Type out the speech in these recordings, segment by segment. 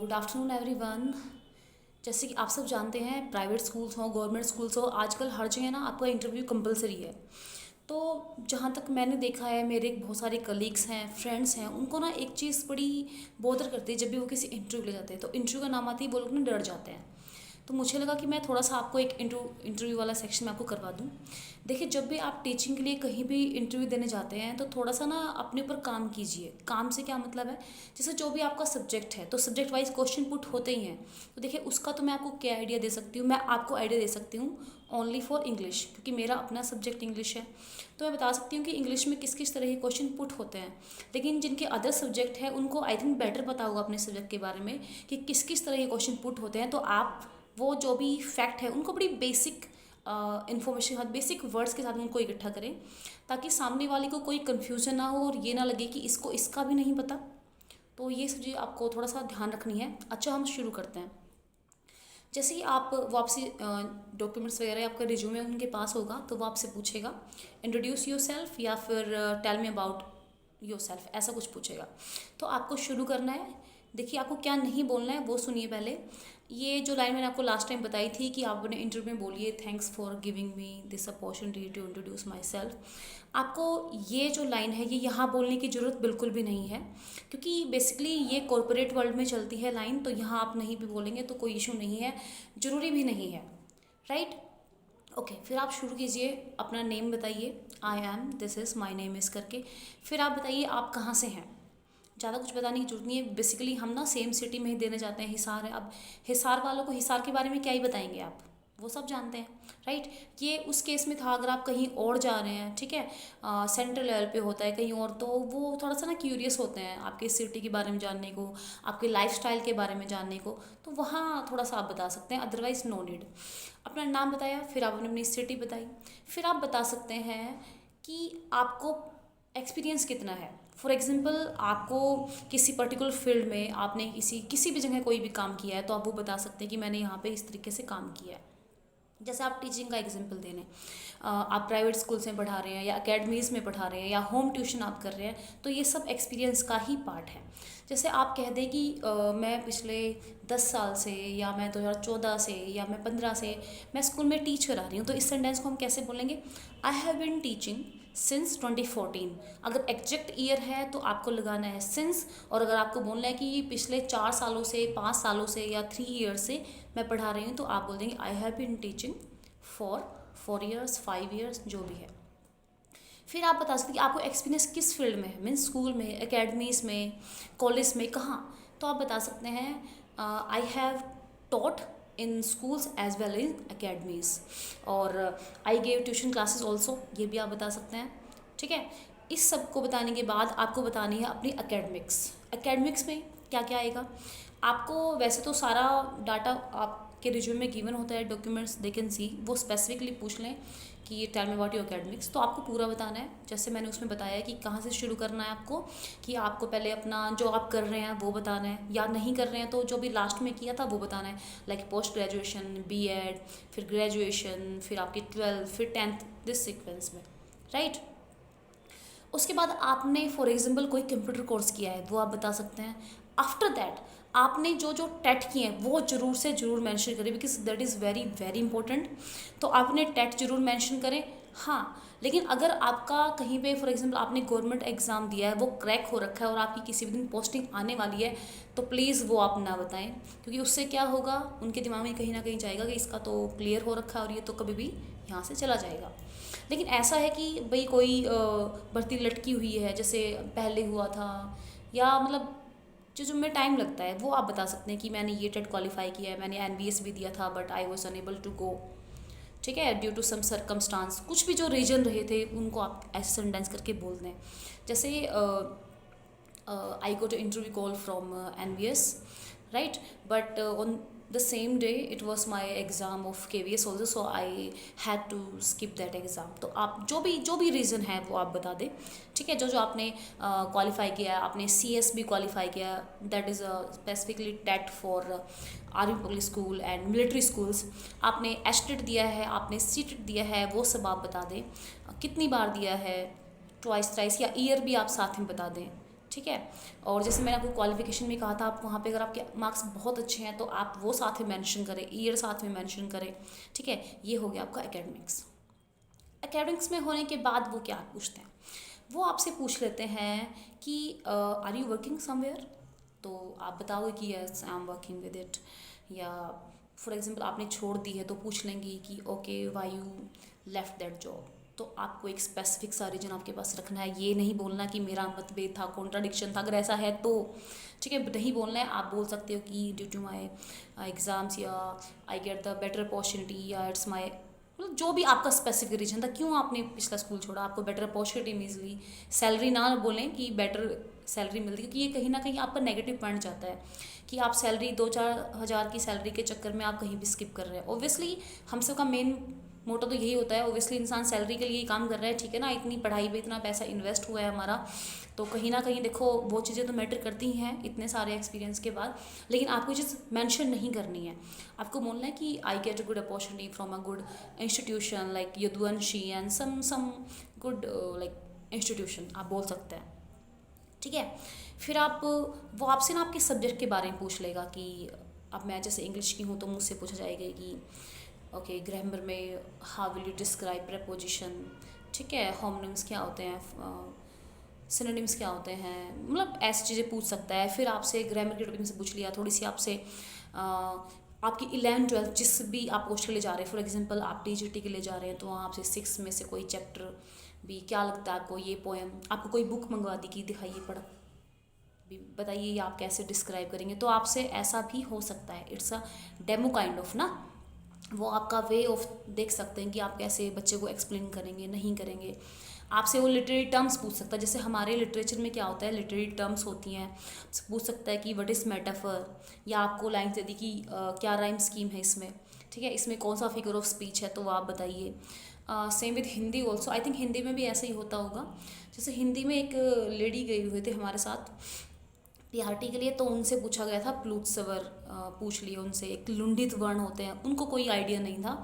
Good afternoon everyone. जैसे कि आप सब जानते हैं, प्राइवेट स्कूल्स हो, गवर्नमेंट स्कूल्स हो, आजकल हर जगह ना आपका इंटरव्यू कंपलसरी है। तो जहाँ तक मैंने देखा है, मेरे बहुत सारे कलीग्स हैं, फ्रेंड्स हैं, उनको ना एक चीज़ बड़ी बोदर करती है जब भी वो किसी इंटरव्यू ले जाते हैं। तो इंटरव्यू का नाम आते ही वो लोग ना डर जाते हैं। तो मुझे लगा कि मैं थोड़ा सा आपको एक इंटरव्यू वाला सेक्शन में आपको करवा दूँ। देखिए, जब भी आप टीचिंग के लिए कहीं भी इंटरव्यू देने जाते हैं तो थोड़ा सा ना अपने ऊपर काम कीजिए। काम से क्या मतलब है, जैसे जो भी आपका सब्जेक्ट है तो सब्जेक्ट वाइज क्वेश्चन पुट होते ही हैं। तो देखिए, उसका तो मैं आपको क्या आइडिया दे सकती हूँ, मैं आपको आइडिया दे सकती हूँ ओनली फॉर इंग्लिश, क्योंकि मेरा अपना सब्जेक्ट इंग्लिश है। तो मैं बता सकती हूँ कि इंग्लिश में किस किस तरह के क्वेश्चन पुट होते हैं। लेकिन जिनके अदर सब्जेक्ट है उनको आई थिंक बेटर पता होगा अपने सब्जेक्ट के बारे में कि किस किस तरह के क्वेश्चन पुट होते हैं। तो आप वो जो भी फैक्ट है उनको बड़ी बेसिक इन्फॉर्मेशन के साथ, बेसिक वर्ड्स के साथ उनको इकट्ठा करें, ताकि सामने वाले को कोई कन्फ्यूजन ना हो और ये ना लगे कि इसको इसका भी नहीं पता। तो ये सब चीज़ आपको थोड़ा सा ध्यान रखनी है। अच्छा, हम शुरू करते हैं। जैसे ही आप वापसी डॉक्यूमेंट्स वगैरह आपका रिज्यूमे उनके पास होगा तो वो आपसे पूछेगा इंट्रोड्यूस योर सेल्फ या फिर tell me about yourself, ऐसा कुछ पूछेगा। तो आपको शुरू करना है। देखिए, आपको क्या नहीं बोलना है वो सुनिए पहले। ये जो लाइन मैंने आपको लास्ट टाइम बताई थी कि आप अपने इंटरव्यू में बोलिए thanks for giving me this opportunity to introduce myself. आपको ये जो लाइन है ये यहाँ बोलने की ज़रूरत बिल्कुल भी नहीं है, क्योंकि बेसिकली ये कॉरपोरेट वर्ल्ड में चलती है लाइन। तो यहाँ आप नहीं भी बोलेंगे तो कोई इशू नहीं है, ज़रूरी भी नहीं है, राइट। ओके, फिर आप शुरू कीजिए। अपना नेम बताइए, I am this is my name is करके। फिर आप बताइए आप कहाँ से हैं। ज़्यादा कुछ बताने की जरूरत नहीं है। बेसिकली हम ना सेम सिटी में ही देने जाते हैं, हिसार है। अब हिसार वालों को हिसार के बारे में क्या ही बताएंगे, आप वो सब जानते हैं, राइट। ये उस केस में था अगर आप कहीं और जा रहे हैं, ठीक है, सेंट्रल लेवल पे होता है कहीं और, तो वो थोड़ा सा ना क्यूरियस होते हैं आपके सिटी के बारे में जानने को, आपके लाइफस्टाइल के बारे में जानने को। तो वहाँ थोड़ा सा आप बता सकते हैं, अदरवाइज नो नीड। अपना नाम बताया, फिर आपने अपनी सिटी बताई। फिर आप बता सकते हैं कि आपको एक्सपीरियंस कितना है। फॉर एग्जांपल, आपको किसी पर्टिकुलर फील्ड में आपने किसी भी जगह कोई भी काम किया है तो आप वो बता सकते हैं कि मैंने यहाँ पे इस तरीके से काम किया है। जैसे आप टीचिंग का एग्जांपल देने, आप प्राइवेट स्कूल्स में पढ़ा रहे हैं या अकेडमीज़ में पढ़ा रहे हैं या होम ट्यूशन आप कर रहे हैं, तो ये सब एक्सपीरियंस का ही पार्ट है। जैसे आप कह दें कि मैं पिछले 10 साल से या मैं 2014 से या मैं 15 से मैं स्कूल में टीच करा रही हूँ, तो इस सेंटेंस को हम कैसे बोलेंगे, I have been teaching since 2014। अगर एग्जैक्ट ईयर है तो आपको लगाना है सिंस, और अगर आपको बोलना है कि पिछले 4 सालों से, 5 सालों से या 3 ईयर से मैं पढ़ा रही हूँ, तो आप बोल देंगे I have been teaching for 4 years, 5 years, जो भी है। फिर आप बता सकते हैं कि आपको एक्सपीरियंस किस फील्ड में है, मीन्स स्कूल में, एकेडमीज़ में, कॉलेज में, कहाँ। तो आप बता सकते हैं I have taught in schools as well in academies, और I gave tuition classes also, ये भी आप बता सकते हैं, ठीक है। इस सब को बताने के बाद आपको बतानी है अपनी एकेडमिक्स। एकेडमिक्स में क्या क्या आएगा आपको। वैसे तो सारा डाटा आपके रिज्यूम में गिवन होता है, डॉक्यूमेंट्स दे कैन सी, वो स्पेसिफिकली पूछ लें कि tell me about your academics, तो आपको पूरा बताना है। जैसे मैंने उसमें बताया कि कहाँ से शुरू करना है आपको, कि आपको पहले अपना जो आप कर रहे हैं वो बताना है, या नहीं कर रहे हैं तो जो भी लास्ट में किया था वो बताना है, लाइक पोस्ट ग्रेजुएशन, बीएड, फिर ग्रेजुएशन, फिर आपकी 12th, फिर 10th, दिस सीक्वेंस में, राइट। उसके बाद आपने फॉर एग्जांपल कोई कंप्यूटर कोर्स किया है वो आप बता सकते हैं। आफ्टर दैट आपने जो जो टेट किए हैं वो ज़रूर से ज़रूर मेंशन करें, because that is very very important. तो आपने टेट ज़रूर मेंशन करें, हाँ। लेकिन अगर आपका कहीं पे फॉर एग्जांपल आपने गवर्नमेंट एग्ज़ाम दिया है, वो क्रैक हो रखा है और आपकी किसी भी दिन पोस्टिंग आने वाली है, तो प्लीज़ वो आप ना बताएं, क्योंकि उससे क्या होगा, उनके दिमाग में कहीं ना कहीं जाएगा कि इसका तो क्लियर हो रखा है और ये तो कभी भी यहाँ से चला जाएगा। लेकिन ऐसा है कि भाई कोई भर्ती लटकी हुई है, जैसे पहले हुआ था, या मतलब जो में टाइम लगता है, वो आप बता सकते हैं कि मैंने ये टेट क्वालिफाई किया है, मैंने एनबीएस भी दिया था but I was unable to go, ठीक है, ड्यू टू सम सरकमस्टांस, कुछ भी जो रीजन रहे थे उनको आप ऐसे सेंटेंस करके बोल दें। जैसे I got an interview call from NVS, right? But on the same day it was my exam of KVS also, so I had to skip that exam. तो आप जो भी रीज़न है वो आप बता दें, ठीक है। जो जो आपने क्वालिफाई किया, आपने CS भी क्वालिफाई किया, that is specifically TET for army public school and military schools. आपने एस्टेट दिया है, आपने सीटेट दिया है, वो सब आप बता दें। कितनी बार दिया है, ट्वाइस थ्राइस, या ईयर भी आप साथ में बता दें, ठीक है। और जैसे मैंने आपको क्वालिफिकेशन में कहा था, आप वहाँ पे अगर आपके मार्क्स बहुत अच्छे हैं तो आप वो साथ में मेंशन करें, ईयर साथ में मेंशन करें, ठीक है। ये हो गया आपका एकेडमिक्स। एकेडमिक्स में होने के बाद वो क्या पूछते हैं, वो आपसे पूछ लेते हैं कि आर यू वर्किंग समवेयर, तो आप बताओगे कि yes I am working with it. या फॉर एग्जांपल आपने छोड़ दी है तो पूछ लेंगे कि okay why you left that job. तो आपको एक स्पेसिफिक सा रीजन आपके पास रखना है, ये नहीं बोलना कि मेरा मतभेद था, कॉन्ट्राडिक्शन था। अगर ऐसा है तो ठीक है, नहीं बोलना है। आप बोल सकते हो कि ड्यू टू माई एग्ज़ाम्स, या I get the better opportunity, या इट्स माई, मतलब जो भी आपका स्पेसिफिक रीजन था क्यों आपने पिछला स्कूल छोड़ा, आपको बेटर अपॉर्चुनिटी मिली। सैलरी ना बोलें कि बेटर सैलरी मिलती, क्योंकि ये कहीं ना कहीं आपका नेगेटिव पॉइंट जाता है कि आप सैलरी 2-4 हज़ार की सैलरी के चक्कर में आप कहीं भी स्किप कर रहे हैं। ऑब्वियसली हम सबका मेन मोटो तो यही होता है, ऑब्वियसली इंसान सैलरी के लिए ही काम कर रहा है, ठीक है ना। इतनी पढ़ाई पे इतना पैसा इन्वेस्ट हुआ है हमारा, तो कहीं ना कहीं देखो वो चीज़ें तो मैटर करती हैं इतने सारे एक्सपीरियंस के बाद। लेकिन आपको चीज़ मेंशन नहीं करनी है, आपको बोलना है कि I get a good opportunity from a good institution like Yaduvanshi and some good like institution, आप बोल सकते हैं, ठीक है। फिर आप वो आपसे ना आपके सब्जेक्ट के बारे में पूछ लेगा कि अब मैं जैसे इंग्लिश की हूँ तो मुझसे पूछा जाएगा कि ओके ग्रामर में how will you describe preposition, ठीक है, होमोनिम्स क्या होते हैं, सिनोनिम्स क्या होते हैं, मतलब ऐसी चीज़ें पूछ सकता है। फिर आपसे ग्रामर के टॉपिक से पूछ लिया, थोड़ी सी आपसे आपकी 11th-12th जिस भी आप पोस्ट के लिए जा रहे हैं, फॉर एग्जांपल आप टीजीटी के लिए जा रहे हैं तो वहाँ आपसे 6 में से कोई चैप्टर भी क्या लगता है आपको, ये पोएम, आपको कोई बुक मंगवा दी कि दिखाइए पढ़ भी बताइए ये आप कैसे डिस्क्राइब करेंगे, तो आपसे ऐसा भी हो सकता है। It's a demo kind of ना, वो आपका वे ऑफ देख सकते हैं कि आप कैसे बच्चे को एक्सप्लेन करेंगे, नहीं करेंगे। आपसे वो लिटरेरी टर्म्स पूछ सकता है, जैसे हमारे लिटरेचर में क्या होता है, लिटरेरी टर्म्स होती हैं, पूछ सकता है कि व्हाट इज़ मेटाफर, या आपको लाइन दे दी कि क्या राइम स्कीम है इसमें, ठीक है, इसमें कौन सा फिगर ऑफ स्पीच है, तो वो आप बताइए। Same with Hindi also, I think Hindi में भी ऐसा ही होता होगा। जैसे हिंदी में एक लेडी गई हुए थे हमारे साथ पीआरटी के लिए, तो उनसे पूछा गया था प्लूत स्वर, पूछ लिए उनसे, एक लुंडित वर्ण होते हैं, उनको कोई आइडिया नहीं था।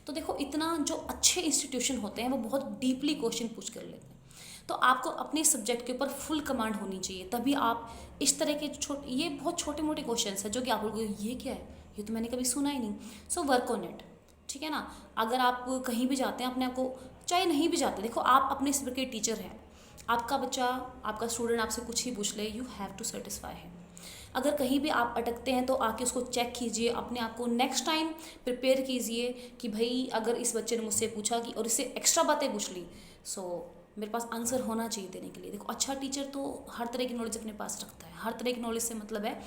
तो देखो इतना जो अच्छे इंस्टीट्यूशन होते हैं वो बहुत डीपली क्वेश्चन पूछ कर लेते हैं। तो आपको अपने सब्जेक्ट के ऊपर फुल कमांड होनी चाहिए, तभी आप इस तरह के ये बहुत छोटे मोटे क्वेश्चन हैं जो कि आप लोग ये क्या है, ये तो मैंने कभी सुना ही नहीं। सो वर्क ऑन इट, ठीक है ना। अगर आप कहीं भी जाते हैं अपने आप को, चाहे नहीं भी जाते, देखो आप अपने सब्जेक्ट के टीचर हैं, आपका बच्चा, आपका स्टूडेंट आपसे कुछ ही पूछ ले, यू हैव टू सेटिस्फाई है। अगर कहीं भी आप अटकते हैं तो आके उसको चेक कीजिए, अपने आप को नेक्स्ट टाइम प्रिपेयर कीजिए कि भाई अगर इस बच्चे ने मुझसे पूछा कि और इससे एक्स्ट्रा बातें पूछ ली, सो मेरे पास आंसर होना चाहिए देने के लिए। देखो अच्छा टीचर तो हर तरह की नॉलेज अपने पास रखता है, हर तरह की नॉलेज से मतलब है।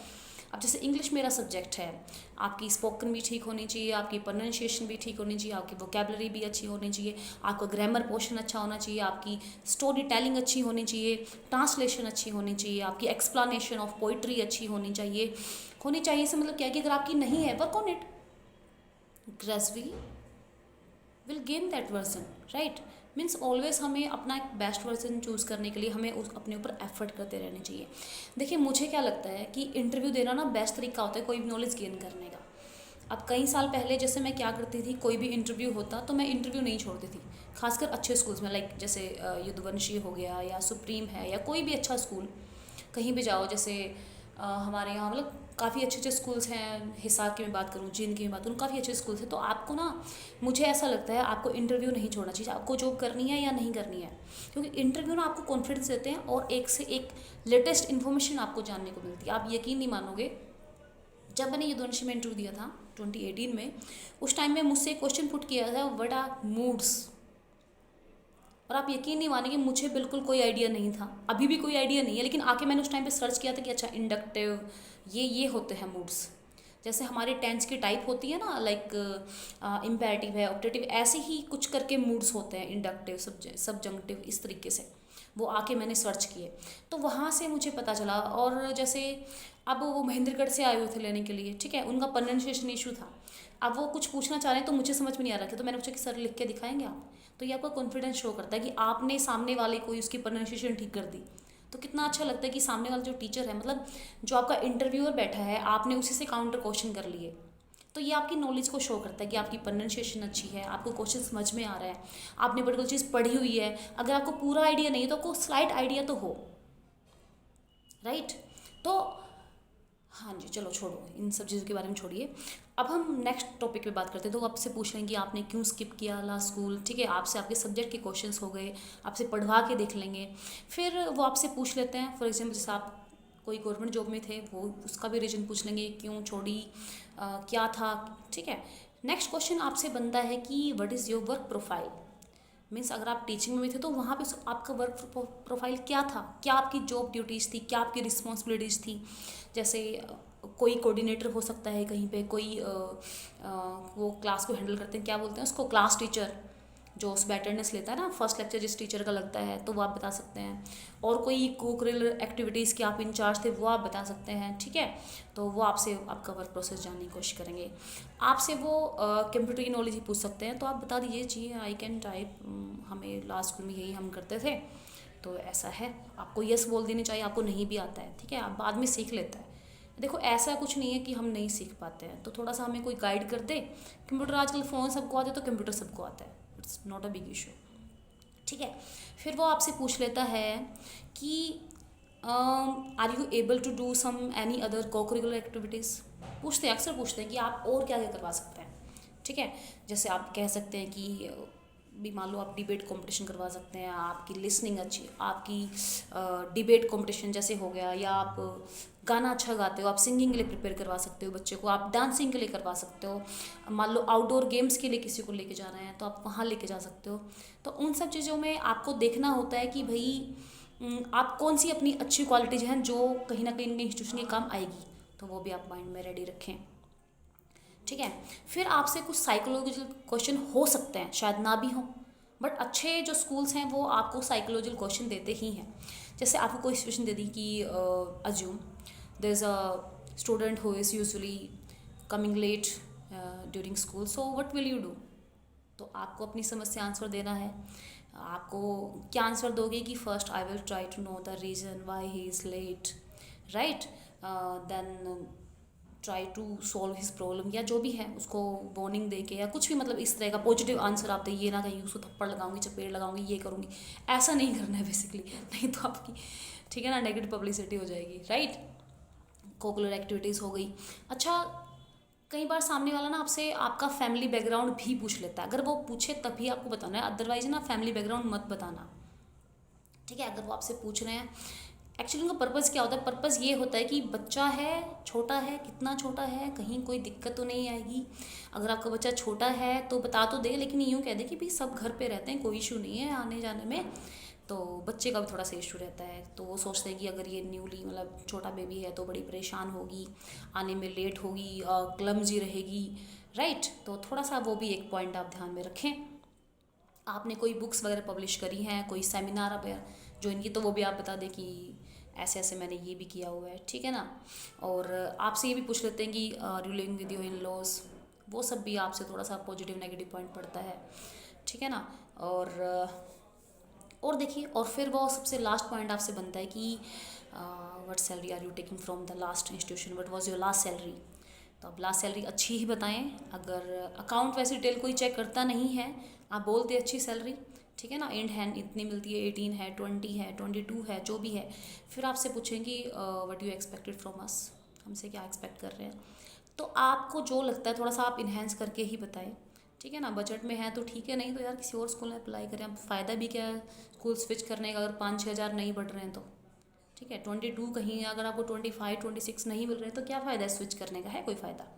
अब जैसे इंग्लिश मेरा सब्जेक्ट है, आपकी स्पोकन भी ठीक होनी चाहिए, आपकी प्रोनाउंसिएशन भी ठीक होनी चाहिए, आपकी वोकेबलरी भी अच्छी होनी चाहिए, आपका ग्रामर पोर्शन अच्छा होना चाहिए, आपकी स्टोरी टेलिंग अच्छी होनी चाहिए, ट्रांसलेशन अच्छी होनी चाहिए, आपकी एक्सप्लेनेशन ऑफ पोइट्री अच्छी होनी चाहिए से मतलब क्या है कि अगर आपकी नहीं है, work on it, gradually will gain that version, right. Means always हमें अपना एक बेस्ट वर्जन चूज़ करने के लिए हमें उस अपने ऊपर एफर्ट करते रहने चाहिए। देखिए मुझे क्या लगता है कि इंटरव्यू देना ना बेस्ट तरीका होता है कोई भी नॉलेज गेन करने का। अब कई साल पहले जैसे मैं क्या करती थी, कोई भी इंटरव्यू होता तो मैं इंटरव्यू नहीं छोड़ती थी, खासकर अच्छे स्कूल्स में, लाइक जैसे यदुवंशी हो गया या सुप्रीम है या कोई भी अच्छा स्कूल, कहीं भी जाओ। जैसे हमारे यहाँ मतलब काफ़ी अच्छे अच्छे स्कूल्स हैं, हिसार की मैं बात करूँ, जिन की मैं बात करूँ, काफ़ी अच्छे स्कूल्स हैं। तो आपको ना, मुझे ऐसा लगता है आपको इंटरव्यू नहीं छोड़ना चाहिए, आपको जॉब करनी है या नहीं करनी है, क्योंकि इंटरव्यू ना आपको कॉन्फिडेंस देते हैं और एक से एक लेटेस्ट इन्फॉर्मेशन आपको जानने को मिलती है। आप यकीन नहीं मानोगे, जब मैंने यदुवंशी में इंटरव्यू दिया था 2018 में, उस टाइम में मुझसे क्वेश्चन पुट किया था व्हाट आर मूड्स, और आप यकीन नहीं मानेंगे मुझे बिल्कुल कोई आइडिया नहीं था, अभी भी कोई आइडिया नहीं है, लेकिन आके मैंने उस टाइम पे सर्च किया था कि अच्छा इंडक्टिव ये होते हैं मूड्स। जैसे हमारे टेंस की टाइप होती है ना, लाइक इम्पेरेटिव है, ऑप्टेटिव, ऐसे ही कुछ करके मूड्स होते हैं, इंडक्टिव, सबजंक्टिव, इस तरीके से। वो आके मैंने सर्च किए तो वहाँ से मुझे पता चला। और जैसे अब वो महेंद्रगढ़ से आए हुए थे लेने के लिए, ठीक है, उनका प्रोनाउंसिएशन इशू था। अब वो कुछ पूछना चाह रहे हैं तो मुझे समझ में नहीं आ रहा था, तो मैंने पूछा कि सर लिख के दिखाएंगे आप, तो ये आपका कॉन्फिडेंस शो करता है कि आपने सामने वाले को उसकी प्रोनाउंसिएशन ठीक कर दी। तो कितना अच्छा लगता है कि सामने वाला जो टीचर है, मतलब जो आपका इंटरव्यूअर बैठा है, आपने उसी से काउंटर क्वेश्चन कर लिए, तो ये आपकी नॉलेज को शो करता है कि आपकी प्रोनाउंसिएशन अच्छी है, आपको क्वेश्चन समझ में आ रहा है, आपने पर्टिकुलर चीज़ पढ़ी हुई है। अगर आपको पूरा आइडिया नहीं है तो आपको स्लाइट आइडिया तो हो, राइट। तो हाँ जी, चलो छोड़ो इन सब चीज़ों के बारे में, छोड़िए। अब हम नेक्स्ट टॉपिक पे बात करते हैं। तो आपसे पूछ लेंगे आपने क्यों स्किप किया लास्ट स्कूल, ठीक है, आपसे आपके सब्जेक्ट के क्वेश्चंस हो गए, आपसे पढ़वा के देख लेंगे। फिर वो आपसे पूछ लेते हैं, फॉर एग्जाम्पल जैसे आप कोई गवर्नमेंट जॉब में थे, वो उसका भी रीज़न पूछ लेंगे, क्यों छोड़ी, क्या था, ठीक है। नेक्स्ट क्वेश्चन आपसे बनता है कि what is your work profile. Means अगर आप टीचिंग में थे तो वहाँ पे आपका वर्क प्रोफाइल क्या था, क्या आपकी जॉब ड्यूटीज़ थी, क्या आपकी रिस्पॉन्सिबिलिटीज़ थी। जैसे कोई कोऑर्डिनेटर हो सकता है कहीं पे, कोई वो क्लास को हैंडल करते हैं, क्या बोलते हैं उसको, क्लास टीचर, जो उस अटेंडेंस लेता है ना, फर्स्ट लेक्चर जिस टीचर का लगता है, तो वो आप बता सकते हैं। और कोई को करिकुलर एक्टिविटीज़ के आप इंचार्ज थे, वो आप बता सकते हैं, ठीक है। तो वो आपसे आपका वर्क प्रोसेस जानने की कोशिश करेंगे। आपसे वो कंप्यूटर की नॉलेज ही पूछ सकते हैं, तो आप बता दीजिए जी आई कैन टाइप, हमें लास्ट स्कूल में यही हम करते थे, तो ऐसा है। आपको यस बोल देनी चाहिए, आपको नहीं भी आता है, ठीक है, आप बाद में सीख लेता है। देखो ऐसा कुछ नहीं है कि हम नहीं सीख पाते हैं, तो थोड़ा सा हमें कोई गाइड कर दे। कंप्यूटर आजकल फ़ोन सबको आता है, तो कंप्यूटर सबको आता है, it's not a big issue, ठीक है। फिर वो आपसे पूछ लेता है कि are you able to do some any other cocurricular activities. पूछते हैं, अक्सर पूछते हैं कि आप और क्या क्या करवा सकते हैं, ठीक है। जैसे आप कह सकते हैं कि भी मान लो आप डिबेट कंपटीशन करवा सकते हैं, आपकी लिसनिंग अच्छी, आपकी डिबेट कंपटीशन जैसे हो गया, या आप गाना अच्छा गाते हो, आप सिंगिंग के लिए प्रिपेयर करवा सकते हो बच्चे को, आप डांसिंग के लिए करवा सकते हो। मान लो आउटडोर गेम्स के लिए किसी को लेके जाना है, तो आप वहाँ लेके जा सकते हो। तो उन सब चीज़ों में आपको देखना होता है कि भाई आप कौन सी अपनी अच्छी क्वालिटीज हैं जो कहीं ना कहीं इंस्टीट्यूशन के काम आएगी, तो वो भी आप माइंड में रेडी रखें, ठीक है। फिर आपसे कुछ साइकोलॉजिकल क्वेश्चन हो सकते हैं, शायद ना भी हो, बट अच्छे जो स्कूल्स हैं वो आपको साइकोलॉजिकल क्वेश्चन देते ही हैं। जैसे आपको कोई सिचुएशन दे दी कि assume there is a student who is usually coming late during school, so what will you do. तो आपको अपनी समझ से आंसर देना है। आपको क्या आंसर दोगे कि first I will try to know the reason why he is late, right, then try to solve his problem, या जो भी है उसको वार्निंग दे के, या कुछ भी, मतलब इस तरह का पॉजिटिव आंसर आप ये ना कहीं उसको थप्पड़ लगाऊंगी, चपेट लगाऊंगी, ये करूँगी, ऐसा नहीं करना है बेसिकली, नहीं तो आपकी, ठीक है ना, नेगेटिव पब्लिसिटी हो जाएगी, राइट। कोकुलर एक्टिविटीज़ हो गई। अच्छा, कई बार सामने वाला ना आपसे आपका फैमिली बैकग्राउंड भी पूछ लेता है, अगर वो पूछे तभी आपको बताना है, अदरवाइज ना फैमिली बैकग्राउंड मत बताना, ठीक है। अगर वो आपसे पूछ रहे हैं, एक्चुअली उनका पर्पज़ क्या होता है, पर्पज़ ये होता है कि बच्चा है, छोटा है, कितना छोटा है, कहीं कोई दिक्कत तो नहीं आएगी। अगर आपका बच्चा छोटा है तो बता तो दे, लेकिन यूँ कह दे कि भाई सब घर पे रहते हैं, कोई इशू नहीं है आने जाने में, तो बच्चे का भी थोड़ा सा इशू रहता है। तो वो सोचते हैं कि अगर ये न्यूली मतलब छोटा बेबी है तो बड़ी परेशान होगी, आने में लेट होगी, क्लमजी रहेगी, राइट। तो थोड़ा सा वो भी एक पॉइंट आप ध्यान में रखें। आपने कोई बुक्स वगैरह पब्लिश करी हैं, कोई सेमिनार आप ज्वाइन की, तो वो भी आप बता दें कि ऐसे ऐसे मैंने ये भी किया हुआ है, ठीक है ना। और आपसे ये भी पूछ लेते हैं कि you living with your in laws, वो सब भी आपसे थोड़ा सा पॉजिटिव नेगेटिव पॉइंट पड़ता है, ठीक है ना। और देखिए, और फिर वो सबसे लास्ट पॉइंट आपसे बनता है कि what salary are you taking from the last institution, what was your last salary. तो आप लास्ट सैलरी अच्छी ही बताएं। अगर अकाउंट वैसे डिटेल कोई चेक करता नहीं है, आप बोलते अच्छी सैलरी, ठीक है ना, इंड हैंड इतनी मिलती है, 18 है, 20 है, 22 है, जो भी है। फिर आपसे पूछेंगे what you expected from us, हमसे क्या एक्सपेक्ट कर रहे हैं। तो आपको जो लगता है थोड़ा सा आप इन्हेंस करके ही बताएं, ठीक है ना। बजट में है तो ठीक है, नहीं तो यार किसी और स्कूल में अप्लाई करें। अब फ़ायदा भी क्या है स्कूल स्विच करने का, अगर 5-6 हज़ार नहीं बढ़ रहे हैं तो, ठीक है। 22 कहीं अगर आपको 25-26 नहीं मिल रहे हैं तो क्या फ़ायदा है स्विच करने का, है कोई फ़ायदा।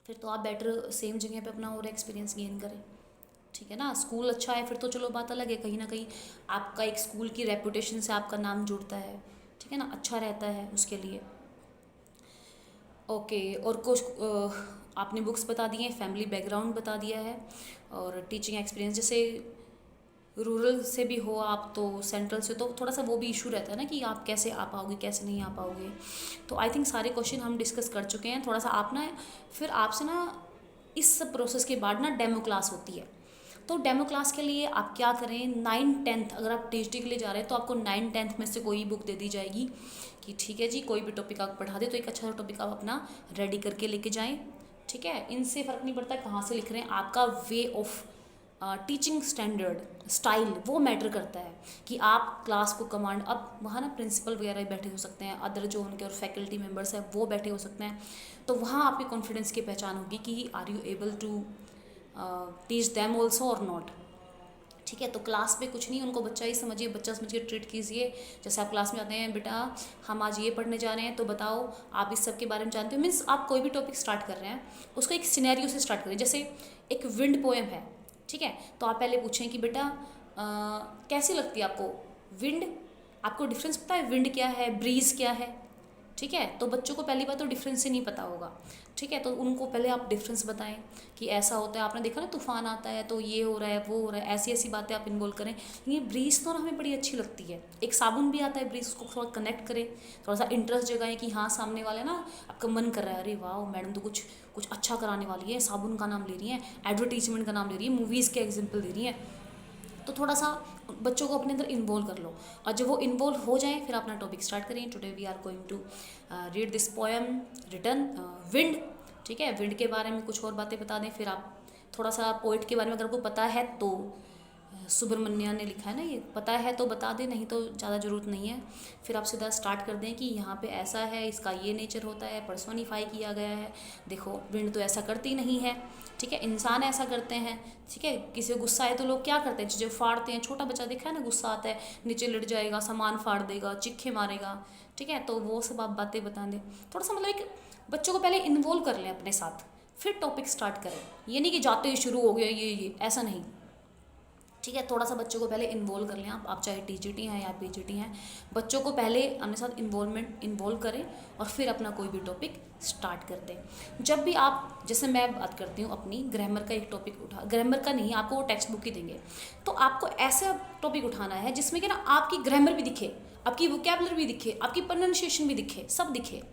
फिर तो आप बेटर सेम जगह पे अपना और एक्सपीरियंस गेन करें, ठीक है ना। स्कूल अच्छा है फिर तो चलो बात अलग है, कहीं ना कहीं आपका एक स्कूल की रेपुटेशन से आपका नाम जुड़ता है, ठीक है ना, अच्छा रहता है उसके लिए। ओके, और कुछ आपने बुक्स बता दी हैं, फैमिली बैकग्राउंड बता दिया है, और टीचिंग एक्सपीरियंस, जैसे रूरल से भी हो आप तो सेंट्रल से, तो थोड़ा सा वो भी इशू रहता है ना कि आप कैसे आ पाओगे, कैसे नहीं आ पाओगे। तो आई थिंक सारे क्वेश्चन हम डिस्कस कर चुके हैं। थोड़ा सा आप ना, फिर आपसे ना इस प्रोसेस के बाद ना डेमो क्लास होती है। तो डेमो क्लास के लिए आप क्या करें, 9-10 अगर आप टीएचडी के लिए जा रहे हैं तो आपको 9-10 में से कोई बुक दे दी जाएगी कि ठीक है जी, कोई भी टॉपिक आप पढ़ा दे, तो एक अच्छा टॉपिक आप अपना रेडी करके लेके जाएं, ठीक है। इनसे फ़र्क नहीं पड़ता कहाँ से लिख रहे हैं, आपका way of teaching standard style वो मैटर करता है कि आप क्लास को कमांड। अब वहाँ ना प्रिंसिपल वगैरह बैठे हो सकते हैं, अदर जो उनके और फैकल्टी मेंबर्स हैं वो बैठे हो सकते हैं, तो वहाँ आपकी कॉन्फिडेंस की पहचान होगी कि are you able to teach them also और नॉट। ठीक है, तो क्लास में कुछ नहीं, उनको बच्चा ही समझिए, बच्चा समझ के ट्रीट कीजिए। जैसे आप क्लास में आते हैं, बेटा हम आज ये पढ़ने जा रहे हैं, तो बताओ आप इस सब के बारे में जानते हो। मीन्स आप कोई भी टॉपिक स्टार्ट कर रहे हैं उसको एक सिनेरियो से स्टार्ट करें। जैसे एक विंड पोएम है, ठीक है, तो आप पहले पूछें कि बेटा कैसी लगती है आपको विंड, आपको डिफरेंस पता है विंड क्या है, ब्रीज क्या है। ठीक है, तो बच्चों को पहली बार तो डिफरेंस ही नहीं पता होगा। ठीक है, तो उनको पहले आप डिफरेंस बताएं कि ऐसा होता है, आपने देखा ना तूफान आता है तो ये हो रहा है वो हो रहा है, ऐसी ऐसी बातें आप इन्वॉल्व करें। ये ब्रीज तो हमें बड़ी अच्छी लगती है, एक साबुन भी आता है ब्रीज, उसको थोड़ा कनेक्ट करें, थोड़ा सा इंटरेस्ट जगाएं कि हाँ सामने वाले ना आपका मन कर रहा है, अरे वाह मैडम तो कुछ कुछ अच्छा कराने वाली है, साबुन का नाम ले रही है, एडवर्टीजमेंट का नाम ले रही है, मूवीज़ के एग्जाम्पल दे रही है। तो थोड़ा सा बच्चों को अपने अंदर इन्वॉल्व कर लो, और जब वो इन्वॉल्व हो जाए फिर अपना टॉपिक स्टार्ट करें। Today we are going to read this poem written wind. ठीक है, विंड के बारे में कुछ और बातें बता दें, फिर आप थोड़ा सा पोइट के बारे में अगर आपको पता है तो, सुब्रमण्या ने लिखा है ना, ये पता है तो बता दें, नहीं तो ज़्यादा ज़रूरत नहीं है। फिर आप सीधा स्टार्ट कर दें कि यहाँ पे ऐसा है, इसका ये नेचर होता है, पर्सोनीफाई किया गया है। देखो विंड तो ऐसा करती नहीं है, ठीक है, इंसान ऐसा करते हैं। ठीक है, किसी को गुस्सा है तो लोग क्या करते हैं, चीज़ें फाड़ते हैं। छोटा बच्चा देखा है ना, गुस्सा आता है नीचे लेट जाएगा, सामान फाड़ देगा, चिक्खे मारेगा। ठीक है, तो वो सब आप बातें बता दें। थोड़ा सा मतलब एक बच्चों को पहले इन्वॉल्व कर लें अपने साथ, फिर टॉपिक स्टार्ट करें। ये नहीं कि जाते ही शुरू हो गया ये ऐसा नहीं। ठीक है, थोड़ा सा बच्चों को पहले इन्वॉल्व कर लें आप चाहे टीजीटी हैं या पीजीटी हैं, बच्चों को पहले अपने साथ इन्वॉल्व करें और फिर अपना कोई भी टॉपिक स्टार्ट कर दें। जब भी आप, जैसे मैं बात करती हूँ अपनी ग्रामर का एक टॉपिक उठा, ग्रामर का नहीं, आपको वो टेक्स्ट बुक ही देंगे, तो आपको ऐसा टॉपिक उठाना है जिसमें कि ना आपकी ग्रामर भी दिखे, आपकी वोकैबुलरी भी दिखे, आपकी प्रोनाउंसिएशन भी दिखे, सब दिखे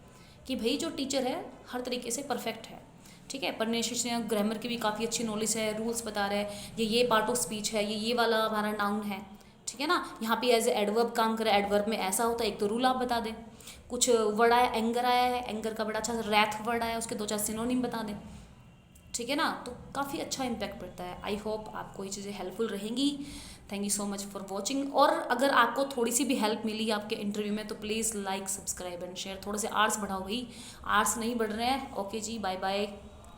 कि भाई जो टीचर है हर तरीके से परफेक्ट है। ठीक है, प्रोनाउंसिएशन ग्रामर की भी काफ़ी अच्छी नॉलेज है, रूल्स बता रहा है, ये पार्ट ऑफ स्पीच है, ये वाला हमारा नाउन है। ठीक है ना, यहाँ पे एज एडवर्ब काम करे, एडवर्ब में ऐसा होता है, एक तो रूल आप बता दें। कुछ वर्ड आया, एंगर आया है, एंगर का बड़ा अच्छा रैथ वर्ड आया, उसके दो चार सिनोनिम बता दें। ठीक है ना, तो काफ़ी अच्छा इम्पैक्ट पड़ता है। आई होप आपको ये चीज़ें हेल्पफुल रहेंगी। Thank you so much for watching. और अगर आपको थोड़ी सी भी हेल्प मिली आपके इंटरव्यू में तो please like subscribe and share. थोड़े से आर्ट्स बढ़ाओ भाई, आर्ट्स नहीं बढ़ रहे हैं। ओके जी, बाय बाय।